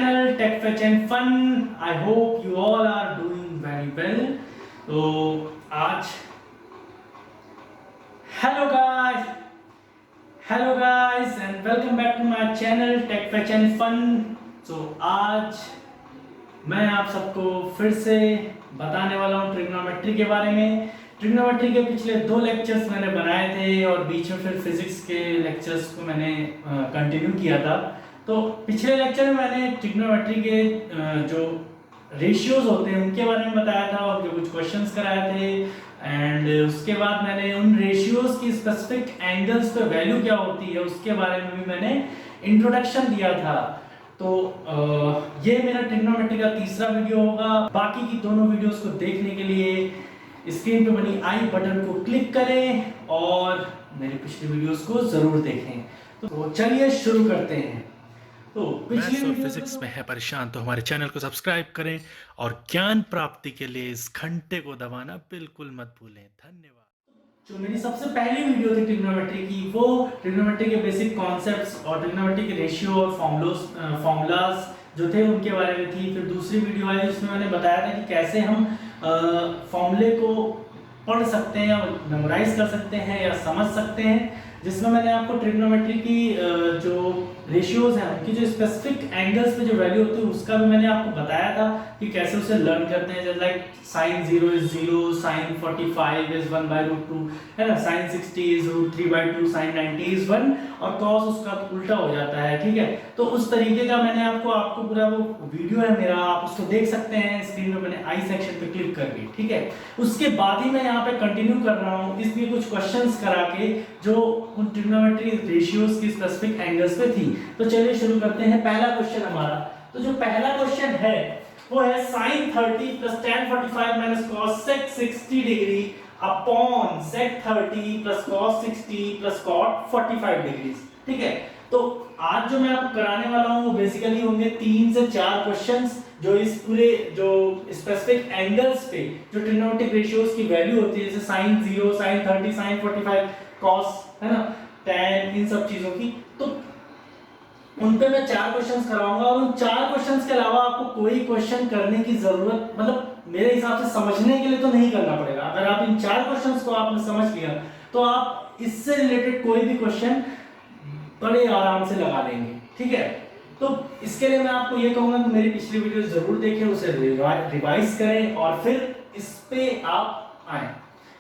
channel Tech Fetch and Fun. I hope you all are doing very well. तो आज hello guys and welcome back to my channel Tech Fetch and Fun. So आज मैं आप सबको फिर से बताने वाला हूँ ट्रिग्नोमेट्री के बारे में। ट्रिग्नोमेट्री के पिछले 2 लेक्चर्स मैंने बनाए थे और बीच में फिर फिजिक्स के लेक्चर्स को मैंने कंटिन्यू किया था। तो पिछले लेक्चर में मैंने ट्रिग्नोमेट्री के जो रेशियोज होते हैं उनके बारे में बताया था और जो कुछ क्वेश्चंस कराए थे एंड उसके बाद मैंने उन रेशियोज की स्पेसिफिक एंगल्स पे वैल्यू क्या होती है उसके बारे में भी मैंने इंट्रोडक्शन दिया था। तो ये मेरा ट्रिग्नोमेट्री का तीसरा वीडियो होगा। बाकी की दोनों वीडियोस को देखने के लिए स्क्रीन पे बनी आई बटन को क्लिक करें और मेरे पिछले वीडियोस को जरूर देखें। तो चलिए शुरू करते हैं। तो पिछले फिजिक्स में है परेशान तो हमारे चैनल को सब्सक्राइब करें और ज्ञान प्राप्ति के लिए इस घंटे को दबाना बिल्कुल मत भूलें। धन्यवाद। जो मेरी सबसे पहली वीडियो थी ट्रिग्नोमेट्री की, वो ट्रिग्नोमेट्री के बेसिक कॉन्सेप्ट्स और ट्रिग्नोमेट्री के रेशियो और फॉर्मूलाज जो थे उनके बारे में थी। फिर दूसरी वीडियो आई जिसमें मैंने बताया था कि कैसे हम फॉर्मूले को पढ़ सकते हैं और मेमोराइज कर सकते हैं या समझ सकते हैं, जिसमें मैंने आपको ट्रिग्नोमेट्री की जो रेशियोज हैं उनकी जो स्पेसिफिक एंगल्स पे जो वैल्यू होती है उसका भी मैंने आपको बताया था कि कैसे उसे लर्न करते हैं। जैसे like sin 0 is 0, sin 45 is 1/√2 है ना, sin 60 is √3/2, sin 90 is 1 और cos उसका उल्टा हो जाता है। ठीक है, तो उस तरीके का मैंने आपको पूरा वो वीडियो है मेरा, आप उसको देख सकते हैं स्क्रीन पे, मैंने आई सेक्शन पे क्लिक करके। ठीक है, उसके बाद ही मैं यहाँ पे कंटिन्यू कर रहा हूँ इसलिए कुछ क्वेश्चंस करा के जो उन ट्रिग्नोमेट्री रेशियोज की स्पेसिफिक एंगल्स पे थी। तो चलिए शुरू करते हैं। पहला क्वेश्चन हमारा, तो जो पहला क्वेश्चन है वो है sin 30 plus tan 45 minus cos sec 60 degree upon sec 30 plus cos 60 plus cot 45 degree. ठीक है, तो आज जो मैं आपको कराने वाला हूँ वो बेसिकली होंगे 3 से 4 क्वेश्चंस जो इस पूरे जो स्पेसिफिक एंगल्स पे जो ट्रिग्नोमेट्रिक रेशियोज की वैल्यू होती है, जैसे sin 0, sin 30, sin 45, cos है ना, tan, इन सब चीजों की, तो उन पे मैं 4 क्वेश्चंस कराऊंगा और उन 4 क्वेश्चंस के अलावा आपको कोई क्वेश्चन करने की जरूरत, मतलब मेरे हिसाब से समझने के लिए तो नहीं करना पड़ेगा। अगर आप इन 4 क्वेश्चंस को आपने समझ लिया तो आप इससे रिलेटेड कोई भी क्वेश्चन बड़े आराम से लगा लेंगे। ठीक है, तो इसके लिए मैं आपको ये कहूंगा कि मेरी पिछली वीडियो जरूर देखें, उसे रिवाइज करें और फिर इस पे आप आए।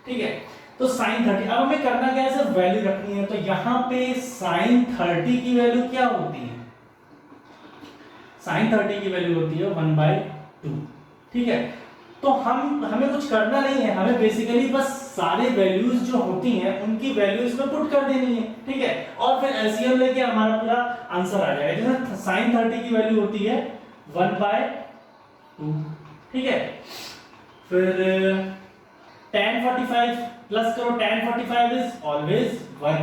ठीक है, तो sin 30 अब हमें करना क्या है, सिर्फ वैल्यू रखनी है। तो यहाँ पे sin 30 की वैल्यू क्या होती है, sin 30 की वैल्यू होती है 1/2। ठीक है, तो हमें कुछ करना नहीं है, हमें बेसिकली बस सारे वैल्यूज जो होती हैं उनकी वैल्यूज में पुट कर देनी है। ठीक है, और फिर एलसीएम लेके हमारा पूरा आंसर आ जाएगा। जैसे sin 30 की वैल्यू होती है 1/2। ठीक है, फिर tan 45 प्लस करो, tan 45 इज ऑलवेज 1।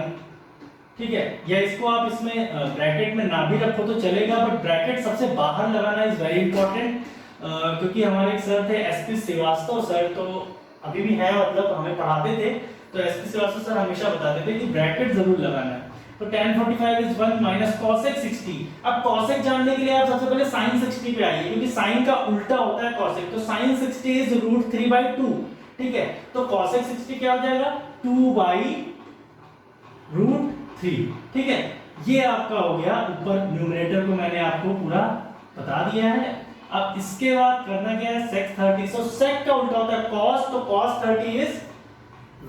ठीक है, या इसको आप इसमें ब्रैकेट में ना भी रखो तो चलेगा, बट ब्रैकेट सबसे बाहर लगाना इज वेरी इंपॉर्टेंट, क्योंकि हमारे एक सर थे एसपी श्रीवास्तव सर, तो अभी भी है, मतलब हमें पढ़ाते थे, तो एसपी श्रीवास्तव सर हमेशा बताते थे कि ब्रैकेट जरूर लगाना है। तो tan 45 इज 1 माइनस cosec 60। अब cosec जानने के लिए आप सबसे पहले sin 60 पे आइए, क्योंकि sin का उल्टा होता है cosec, तो sin 60 इज √3/2। ठीक है, तो cosec 60 क्या हो जाएगा 2/√3। ठीक है, ये आपका हो गया, ऊपर न्यूमरेटर को मैंने आपको पूरा बता दिया है। अब इसके बाद करना क्या है, sec 30। सो sec का उल्टा होता है cos, तो cos 30 इज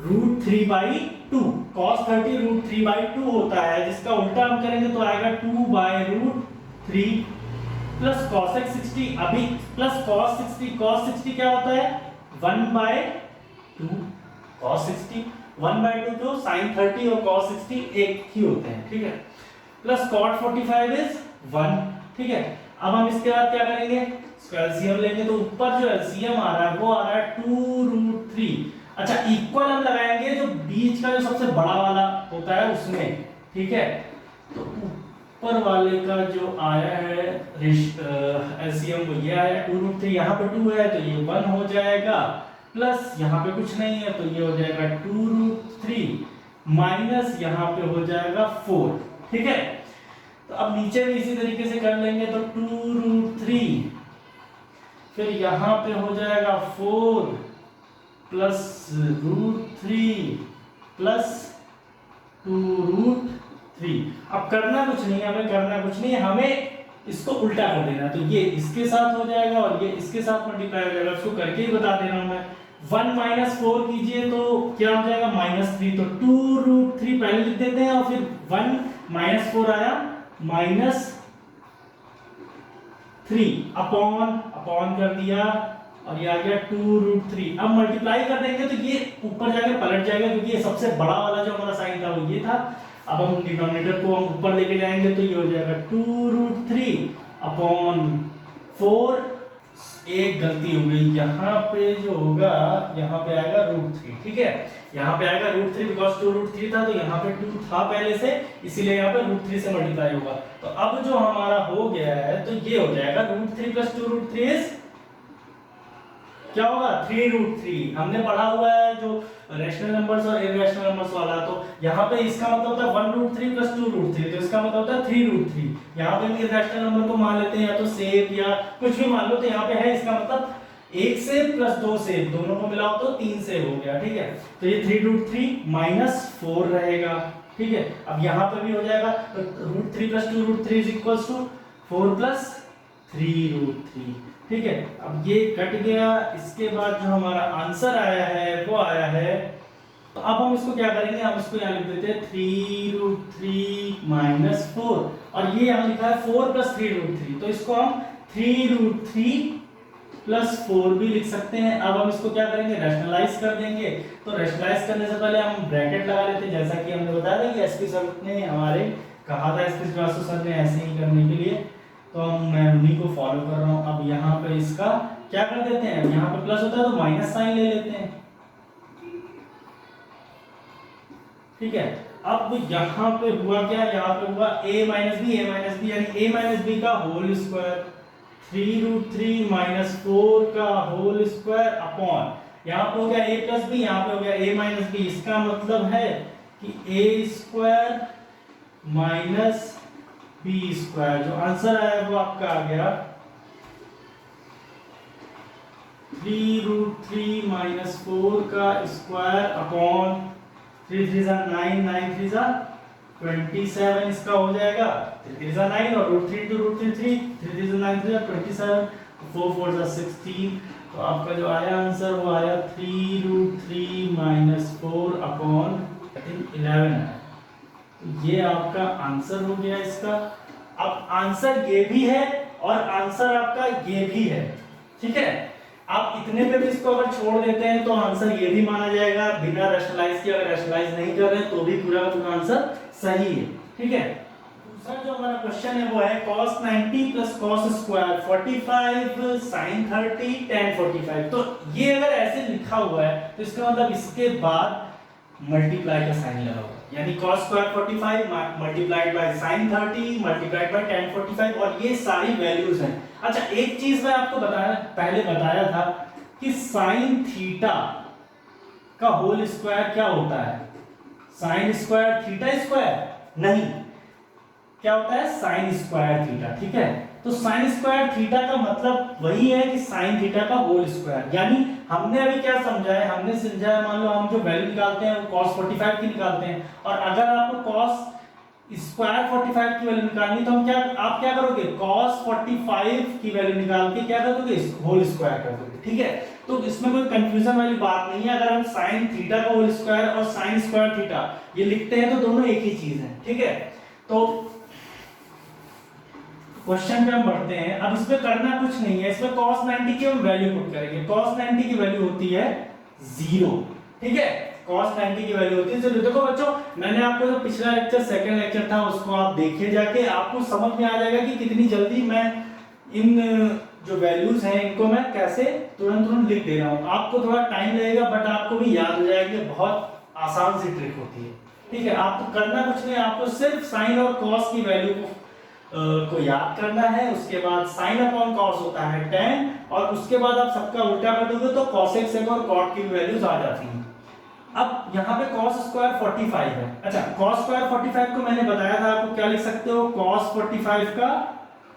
√3/2। cos 30 √3/2 होता है, जिसका उल्टा हम करेंगे तो आएगा 2/√3 प्लस cosec 60, अभी प्लस cos 60। cos 60 क्या होता है 1/2, cos 60 1/2, तो sin 30 और cos 60 एक ही होते हैं। ठीक है, प्लस cot 45 इज 1। ठीक है, अब हम इसके बाद क्या करेंगे, एलसीएम लेंगे, तो ऊपर जो एलसीएम आ रहा है वो आ रहा है 2√3। अच्छा, इक्वल हम लगाएंगे जो बीच का जो सबसे बड़ा वाला होता है उसमें। ठीक है, तो ऊपर वाले का जो आया है एलसीएम वो ये आया 2√3, यहाँ पे 2 है तो ये 1 हो जाएगा, प्लस यहाँ पे कुछ नहीं है तो ये हो जाएगा 2√3 माइनस यहाँ पे हो जाएगा 4। ठीक है, तो अब नीचे भी इसी तरीके से कर लेंगे, तो 2√3, फिर यहाँ पे हो जाएगा 4 प्लस √3 प्लस 2√3। अब करना कुछ नहीं है, हमें करना कुछ नहीं है, हमें इसको उल्टा कर देना। तो ये इसके साथ हो जाएगा और ये इसके साथ मल्टीप्लाई हो जाएगा। इसको करके ही बता दे रहा हूं मैं। 1 - 4 कीजिए तो क्या हो जाएगा, -3। तो 2√3 पहले लिख देते हैं और फिर 1 - 4 आया -3 अपॉन कर दिया और ये आ गया 2√3। अब मल्टीप्लाई कर देंगे तो ये ऊपर जाके पलट जाएगा, क्योंकि ये सबसे बड़ा वाला जो हमारा साइन था वो ये था। अब हम डिनोमिनेटर को हम ऊपर लेके जाएंगे तो ये हो जाएगा 2√3 अपॉन 4। एक गलती हो गई, यहाँ पे जो होगा यहाँ पे आएगा √3, ठीक है, यहाँ पे आएगा √3 बिकॉज 2√3 था, तो यहाँ पे 2 था पहले से, इसीलिए यहाँ पे √3 से मल्टीप्लाई होगा। तो अब जो हमारा हो गया है तो ये हो जाएगा √3 + 2√3 क्या होगा, 3√3। हमने पढ़ा हुआ है जो रैशनल नंबर्स और इररेशनल नंबर्स वाला, तो यहाँ पे इसका मतलब होता है 1√3 + 2√3, तो इसका मतलब होता है 3√3। यहाँ पे भी इररेशनल नंबर को मान लेते हैं, या तो सेब या कुछ भी मान लो, तो यहाँ पे है इसका मतलब 1 सेब + 2 सेब, दोनों को मिलाओ तो 3 सेब हो गया, ठीक है। तो ये 3√3 - 4 रहेगा, ठीक है। अब यहाँ पे भी हो जाएगा, तो √3 + 2√3 = 4 + 3√3, ठीक है। अब ये कट गया। इसके बाद जो हमारा आंसर आया है वो आया है, तो अब हम इसको क्या करेंगे, हम इसको यहाँ लिख देते हैं 3√3 - 4, और ये यहाँ लिखा है 4 + 3√3, तो इसको हम 3√3 + 4 भी लिख सकते हैं। अब हम इसको क्या करेंगे, रैशनलाइज कर देंगे। तो रैशनलाइज करने से पहले हम ब्रैकेट लगा लेते हैं, जैसा कि हमने बताया था कि एसपी सर ने हमारे कहा था, एसपी श्रीवास्तव सर ने ऐसे ही करने के लिए, तो मैं उन्हीं को फॉलो कर रहा हूं। अब यहाँ पे इसका क्या कर देते हैं, यहाँ पे प्लस होता है तो माइनस साइन ले लेते हैं, ठीक है। अब यहाँ पे हुआ क्या, यहाँ पे हुआ a - b यानी a - b का होल स्क्वायर, 3√3 - 4 का होल स्क्वायर अपॉन, यहाँ पे हो गया a + b, यहाँ पे हो गया a - b। इसका मतलब है कि a² - b², जो आंसर आया वो आपका आ गया 3√3 - 4 का स्क्वायर अपॉन 3 3 = 9, 9 3 = 27, इसका हो जाएगा 3 3 = 9 और √3 × √3 3, 3 3 = 9 3 = 27, 4 4 = 16। तो आपका जो आया आंसर वो आया 3√3 - 4 अपॉन 11 है। ये आपका आंसर हो गया इसका। अब आंसर ये भी है और आंसर आपका ये भी है, ठीक है। आप इतने पे भी इसको अगर छोड़ देते हैं तो आंसर ये भी माना जाएगा बिना रैशनलाइज किए। अगर रैशनलाइज नहीं कर रहे हैं तो भी पूरा का पूरा आंसर सही है, ठीक है। दूसरा जो हमारा क्वेश्चन है वो है cos 90 + cos square 45 sin 30 tan 45। तो ये अगर ऐसे लिखा हुआ है तो इसका मतलब इसके बाद मल्टीप्लाई का साइन लगा हुआ है, यानी cos square 45 multiplied by sin 30 multiplied by tan 45, और ये सारी वैल्यूज हैं। अच्छा, एक चीज मैं आपको पहले बताया था कि sin थीटा का होल स्क्वायर क्या होता है, sin स्क्वायर थीटा स्क्वायर नहीं, क्या होता है sin स्क्वायर थीटा, ठीक है। तो sin स्क्वायर थीटा का मतलब वही है कि sin थीटा का होल स्क्वायर। यानी हमने अभी क्या समझा है, हमने समझा है, मान लो हम जो वैल्यू निकालते हैं वो cos 45 की निकालते हैं, और अगर आपको cos स्क्वायर 45 की वैल्यू निकालनी तो आप क्या करोगे, cos 45 की वैल्यू निकाल के क्या कर दोगे, होल स्क्वायर कर दोगे, ठीक है। तो इसमें कोई कंफ्यूजन वाली बात नहीं है। अगर हम sin थीटा का होल स्क्वायर और sin स्क्वायर थीटा ये लिखते हैं तो दोनों एक ही चीज है, ठीक है। तो क्वेश्चन पे हम बढ़ते हैं। अब इसमें करना कुछ नहीं है, इसमें cos 90 की हम वैल्यू पुट करेंगे। cos 90 की वैल्यू होती है 0, ठीक है। cos 90 की वैल्यू होती है 0। देखो बच्चों, मैंने आपको जो पिछला लेक्चर सेकंड लेक्चर था उसको आप देखिए जाके, आपको समझ में आ जाएगा कि कितनी जल्दी मैं इन जो वैल्यूज हैं इनको मैं कैसे तुरंत लिख दे रहा हूँ। आपको थोड़ा टाइम लगेगा बट आपको भी याद हो जाएगा, बहुत आसान सी ट्रिक होती है, ठीक है। आपको करना कुछ नहीं, आपको सिर्फ साइन और कॉस की वैल्यू को याद करना है। उसके बाद sin अपॉन cos होता है tan, और उसके बाद आप सबका उल्टा कर दोगे तो cosec sec और cot की वैल्यूज आ जाती हैं। अब यहाँ पे cos स्क्वायर 45 है। अच्छा, cos स्क्वायर 45 को मैंने बताया था आपको, क्या लिख सकते हो, cos 45 का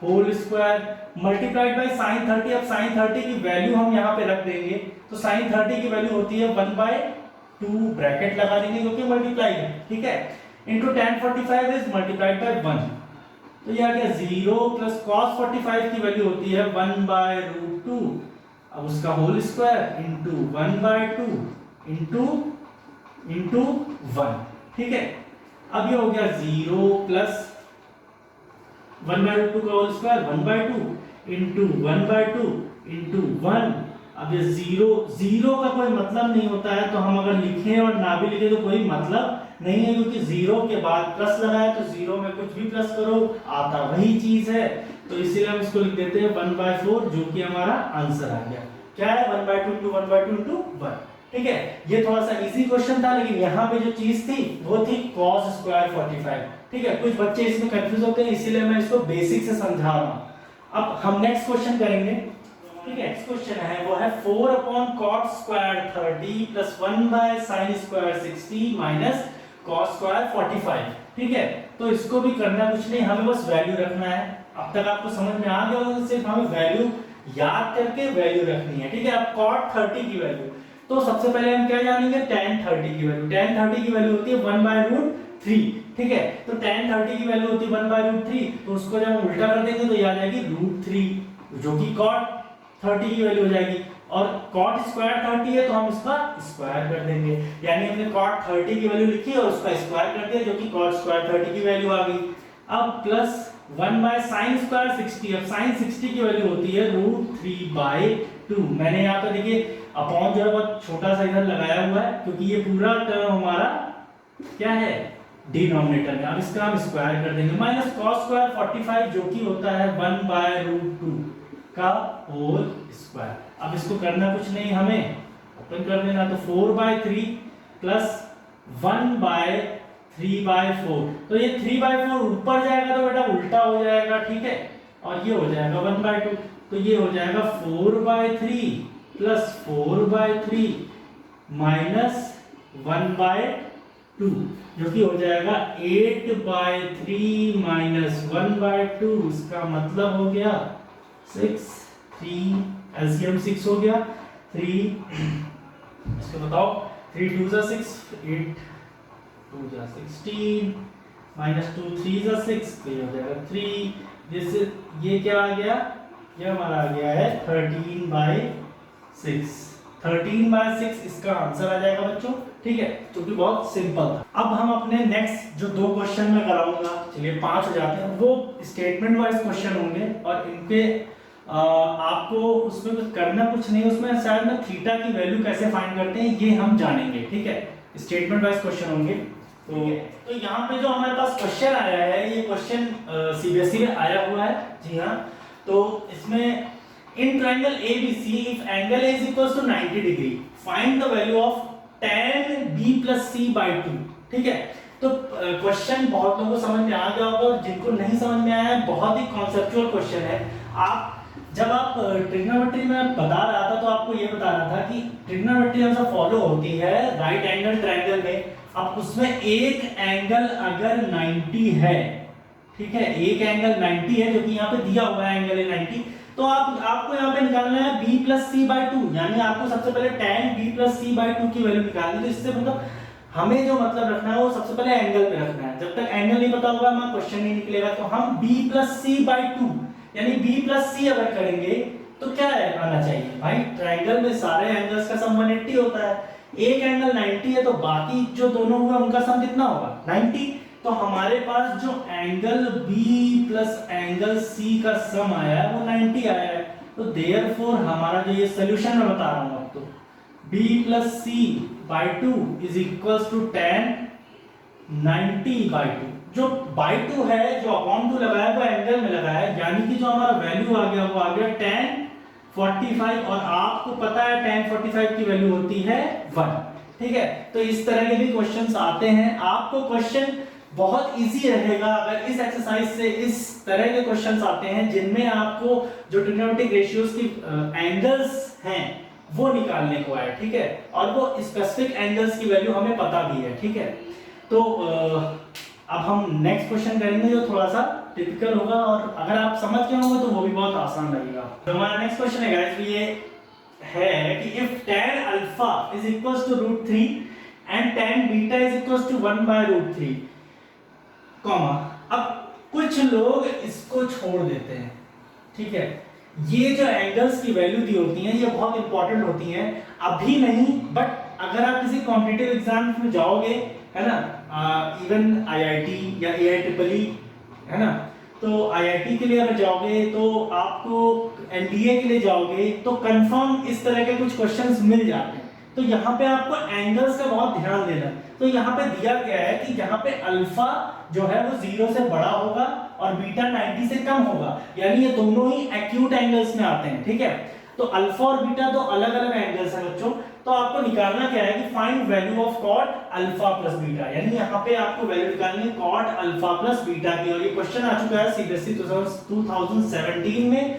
whole square multiplied by sin 30। अब sin 30 की वैल्यू हम यहाँ पे रख देंगे, तो sin 30 की वैल्यू होती है 1/2, ब्रैकेट लगा देंगे क्योंकि मल्टीप्लाई है, ठीक है, into tan 45 is multiplied by 1, तो ये आ गया 0 प्लस cos 45 की वैल्यू होती है 1/√2, अब उसका होल स्क्वायर इनटू 1/2 इनटू 1, ठीक है। अब ये हो गया 0 प्लस 1/2 का होल स्क्वायर 1/2 इनटू 1/2 इनटू 1। अब ये 0 का कोई मतलब नहीं होता है, तो हम अगर लिखें और ना भी लिखें तो कोई मतलब नहीं है, क्योंकि 0 के बाद प्लस लगाया तो 0 में कुछ भी प्लस करो आता वही चीज है, तो इसीलिए हम इसको लिख देते हैं 1/4, जो कि हमारा आंसर आ गया। क्या है, 1/2 इनटू 1/2 इनटू 1, ठीक है। ये थोड़ा सा इजी क्वेश्चन था, लेकिन यहाँ पे जो चीज थी वो थी cos स्क्वायर 45, ठीक है। कुछ बच्चे इसमें कंफ्यूज होते हैं, इसीलिए मैं इसको बेसिक से समझा रहा हूँ। अब हम नेक्स्ट क्वेश्चन करेंगे, ठीक है। नेक्स्ट क्वेश्चन है वो है 4/cot square 30 plus 1/sin square 60 minus cos square 45, ठीक है। तो इसको भी करना कुछ नहीं, हमें बस वैल्यू रखना है। अब तक आपको समझ में आ गया होगा, सिर्फ हमें वैल्यू याद करके वैल्यू रखनी है, ठीक है। अब cot 30 की वैल्यू, तो सबसे पहले हम क्या जानेंगे, tan 30 की वैल्यू। tan 30 की वैल्यू होती है 1/√3, ठीक है। तो tan 30 की वैल्यू होती है 1/√3, तो उसको जब हम उल्टा कर देंगे तो ये आ जाएगी √3, जो कि cot 30 की वैल्यू हो जाएगी। और cot स्क्वायर 30 है तो हम इसका स्क्वायर कर देंगे, यानी हमने cot 30 की वैल्यू लिखी और उसका स्क्वायर कर दिया, जो कि cot स्क्वायर 30 की वैल्यू आ गई। अब प्लस 1/sin स्क्वायर 60, अब sin 60 की वैल्यू होती है √3/2। मैंने यहाँ पे देखिए अपॉन जो है बहुत छोटा सा इधर लगाया हुआ है, क्योंकि ये पूरा टर्म हमारा क्या है, डिनोमिनेटर में। अब इसका हम स्क्वायर कर देंगे, माइनस cos स्क्वायर 45, जो कि होता है 1/√2 का होल स्क्वायर। अब इसको करना कुछ नहीं, हमें ओपन कर देना, तो 4/3 प्लस 1/3/4, तो ये 3/4 ऊपर जाएगा तो बेटा उल्टा हो जाएगा, ठीक है, और ये हो जाएगा 1/2, तो ये हो जाएगा 4/3 प्लस 4/3 माइनस 1/2, जो कि हो जाएगा 8/3 माइनस 1/2, इसका मतलब हो गया 6, 3 एलसीएम 6 हो गया, 3 इसको बताओ, 3 2 जा 6, 8 2 जा 16 माइनस 2 3 जा 6, तो ये हो जाएगा 3, जैसे ये क्या आ गया, ये हमारा आ गया है 13/6, 13/6 इसका आंसर आ जाएगा बच्चों, ठीक है, जो कि बहुत सिंपल था। अब हम अपने नेक्स्ट जो 2 क्वेश्चन में कराऊंगा, चलिए 5 हो जाते हैं, वो स्टेटमेंट वाइज क्वेश्चन होंगे और इनके आपको उसमें कुछ करना कुछ नहीं, उसमें शायद में थीटा की वैल्यू कैसे फाइंड करते हैं ये हम जानेंगे, ठीक है। स्टेटमेंट वाइज क्वेश्चन होंगे। तो यहाँ पे जो हमारे पास क्वेश्चन आया है, ये क्वेश्चन सीबीएसई में आया हुआ है, जी हाँ। तो इसमें in triangle ABC if angle A is equals to 90 degree find the value of tan B plus C/2, ठीक है। तो क्वेश्चन बहुत लोगों को समझ में आ गया होगा, और जिनको नहीं समझ में आया है, बहुत ही कॉन्सेप्चुअल क्वेश्चन है। आप जब आप ट्रिग्नोमेट्री में बता रहा था तो आपको ये बता रहा था कि ट्रिग्नोमेट्री हमसे फॉलो होती है राइट एंगल ट्रायंगल में। अब उसमें एक एंगल अगर 90 है, ठीक है, एक एंगल 90 है, जो कि यहाँ पे दिया हुआ है एंगल है 90, तो आपको यहाँ पे निकालना है B plus C/2, यानी आपको सबसे पहले tan B plus C/2 की वैल्यू निकालनी है। तो इससे मतलब हमें जो मतलब रखना है वो सबसे पहले एंगल पे रखना है। जब तक एंगल नहीं पता होगा हमारा क्वेश्चन नहीं निकलेगा। तो हम B plus C/2 यानी B plus C अगर करेंगे तो क्या आना चाहिए भाई, ट्रायंगल में सारे एंगल्स का सम 180 होता है, एक एंगल 90 है तो बाकी जो दोनों हुए उनका सम कितना होगा 90। तो हमारे पास जो angle B plus angle C का सम आया है वो 90 आया है। तो देयरफॉर हमारा जो ये सॉल्यूशन मैं बता रहा हूं आपको, B plus C/2 is equals to tan 90/2। जो by 2 है, जो अपॉन 2 लगाया वो एंगल में लगाया है, यानी कि जो हमारा वैल्यू आ गया वो आ गया tan 45, और आपको पता है tan 45 की वैल्यू होती है 1, ठीक है। तो इस तरह के भी क्वेश्चंस आते हैं। आपको क्वेश्चन बहुत इजी रहेगा अगर इस एक्सरसाइज से इस तरह के क्वेश्चंस आते हैं जिनमें आपको जो ट्रिग्नोमेट्रिक रेशियोज की एंगल्स हैं वो निकालने को है, ठीक है। और वो स्पेसिफिक एंगल्स की वैल्यू हमें पता भी है, ठीक है। तो अब हम नेक्स्ट क्वेश्चन करेंगे जो थोड़ा सा टिपिकल होगा, और अगर आप समझ गए होंगे तो वो भी बहुत आसान लगेगा। तो हमारा नेक्स्ट क्वेश्चन है गाइस, ये है कि if tan alpha is equals to √3 and tan beta is equals to 1/√3, comma, अब कुछ लोग इसको छोड़ देते हैं, ठीक है। ये जो एंगल्स की वैल्यू दी होती हैं ये बहुत इंपॉर्टेंट होती हैं, अभी नहीं बट अगर आप किसी कॉम्पिटिटिव एग्जाम में जाओगे, है ना, इवन आईआईटी या एआईट्रिपल, है ना, तो आईआईटी के लिए अगर जाओगे तो आपको एनडीए के लिए जाओगे तो कंफर्म इस तरह के कुछ क्वेश्चंस मिल जाते हैं। तो यहाँ पे आपको एंगल्स का बहुत ध्यान देना है। तो यहाँ पे दिया गया है कि यहाँ पे अल्फा जो है वो 0 से बड़ा होगा और बीटा 90 से कम होगा, यानी ये दोनों ही एक्यूट एंगल्स में आते हैं, ठीक है। तो अल्फा और बीटा तो अलग अलग एंगल्स हैं बच्चों। तो आपको निकालना क्या है कि find value of cot alpha plus beta, यानी यहाँ पे आपको वैल्यू निकालनी है कॉट अल्फा प्लस बीटा की। और ये क्वेश्चन आ चुका है सीबीएसई 2017 में,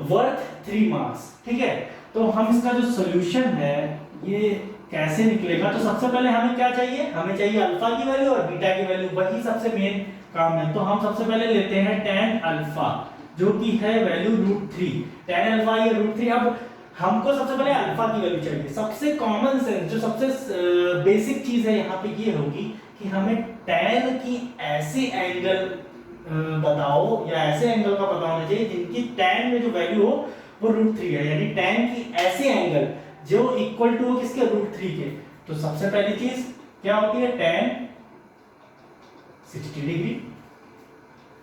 वर्थ 3 मार्क्स, ठीक है। तो हम इसका जो सोल्यूशन है ये कैसे निकलेगा, तो सबसे पहले हमें क्या चाहिए, हमें चाहिए अल्फा की वैल्यू और बीटा की वैल्यू, वही सबसे मेन काम है। तो हम सबसे पहले लेते हैं tan अल्फा जो कि है वैल्यू √3, tan अल्फा ये √3। अब हमको सबसे पहले अल्फा की वैल्यू चाहिए। सबसे कॉमन सेंस जो सबसे बेसिक चीज है यहाँ पे ये होगी कि हमें tan की ऐसे एंगल बताओ या ऐसे एंगल का पता होना चाहिए जिनकी tan में जो वैल्यू हो वो √3 है, यानी tan की ऐसे एंगल जो इक्वल टू हो किसके, √3 के। तो सबसे पहली चीज क्या होती है, tan 60 डिग्री,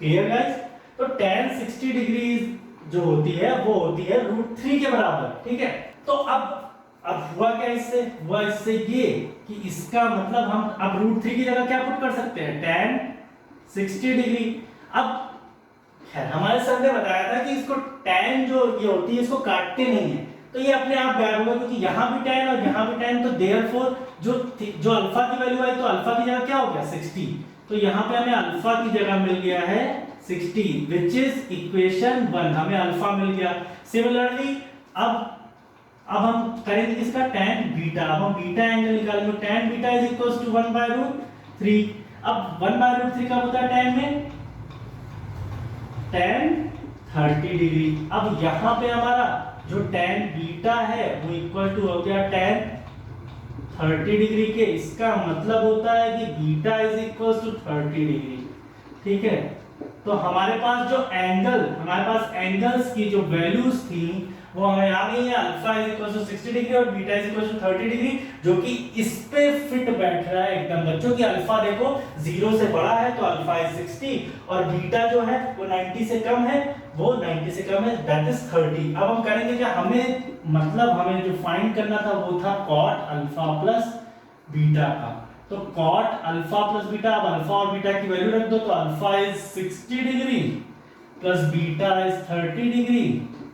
क्लियर गाइस। तो tan 60 डिग्री जो होती है वो होती है √3 के बराबर, ठीक है। तो अब हुआ क्या इससे, हुआ इससे ये कि इसका मतलब हम अब √3 की जगह क्या पुट कर सकते हैं, tan 60 डिग्री। अब खैर हमारे सर ने बताया था कि इसको tan जो ये होती है इसको काटते नहीं है, तो ये अपने आप गायब होगा, क्योंकि यहाँ भी tan और यहाँ भी tan, तो देयरफॉर जो अल्फा की वैल्यू आई तो अल्फा की जगह क्या हो गया 60। तो यहाँ पे हमें अल्फा की जगह मिल गया है 60 विच इज इक्वेशन 1, हमें अल्फा मिल गया। सिमिलरली अब हम करेंगे किसका, tan बीटा। अब हम बीटा एंगल निकालेंगे, tan beta is equals to 1/√3। अब 1/√3 कब होता है tan में, tan 30 डिग्री। अब यहाँ पे हमारा जो tan बीटा है वो इक्वल टू हो गया tan 30 डिग्री के। इसका मतलब होता है कि beta is equal to 30 degree, ठीक है। तो हमारे पास जो एंगल, हमारे पास एंगल्स की जो वैल्यूज थी वो हमें आ गई है, alpha is equal to 60 degree और beta is equal to 30 degree, जो कि इस पे फिट बैठ रहा है एकदम बच्चों की। अल्फा देखो 0 से बड़ा है तो अल्फा इज 60 और बीटा जो है वो 90 से कम है, वो 90 से कम है, दैट इज 30। अब हम करेंगे क्या, हमें जो फाइंड करना था वो था कॉट अल्फा प्लस बीटा का। तो कॉट अल्फा प्लस बीटा, अब अल्फा और बीटा की वैल्यू रख दो, तो alpha is 60 degree plus beta is 30 degree,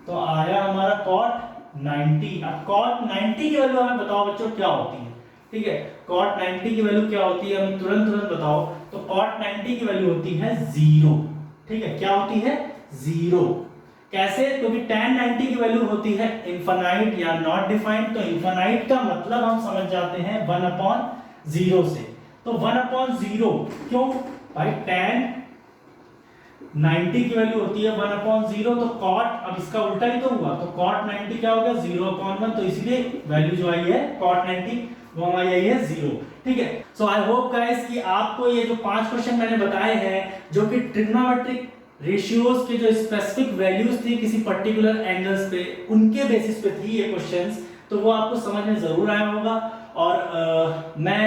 तो आया हमारा कॉट 90। अब कॉट 90 की वैल्यू हमें बताओ बच्चों क्या होती है, ठीक है। कॉट 90 की वैल्यू क्या होती है हमें तुरंत बताओ। तो कॉट 90 की वैल्यू होती है 0, ठीक है। क्या होती है, 0। कैसे, क्योंकि tan 90 की वैल्यू होती है इनफाइनाइट या नॉट डिफाइंड। तो इनफाइनाइट का मतलब हम समझ जाते हैं 1/0 से। तो 1/0 क्यों भाई, tan 90 की वैल्यू होती है 1/0, तो cot, अब इसका उल्टा ही तो हुआ, तो cot 90 क्या हो गया 0/1, तो इसलिए वैल्यू जो आई है cot 90 वो हमारी आई है 0, ठीक है। सो आई होप गाइस कि आपको ये जो 5 क्वेश्चन मैंने बताए हैं जो कि ट्रिग्नोमेट्रिक रेशियोज के जो स्पेसिफिक वैल्यूज थी किसी पर्टिकुलर एंगल्स पे, उनके बेसिस पे थी ये क्वेश्चंस, तो वो आपको समझ में जरूर आया होगा। और मैं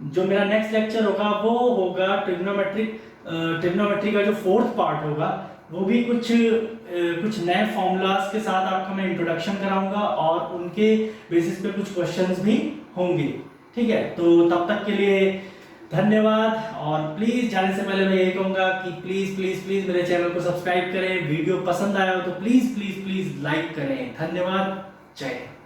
जो मेरा नेक्स्ट लेक्चर होगा वो होगा ट्रिग्नोमेट्री का जो 4th पार्ट होगा, वो भी कुछ नए फॉर्मूलाज के साथ आपको मैं इंट्रोडक्शन कराऊंगा और उनके बेसिस पे कुछ क्वेश्चंस भी होंगे, ठीक है। तो तब तक के लिए धन्यवाद। और प्लीज जाने से पहले मैं यही कहूंगा कि प्लीज प्लीज प्लीज मेरे चैनल को सब्सक्राइब करें, वीडियो पसंद आया हो तो प्लीज प्लीज प्लीज लाइक करें। धन्यवाद, जय हिंद।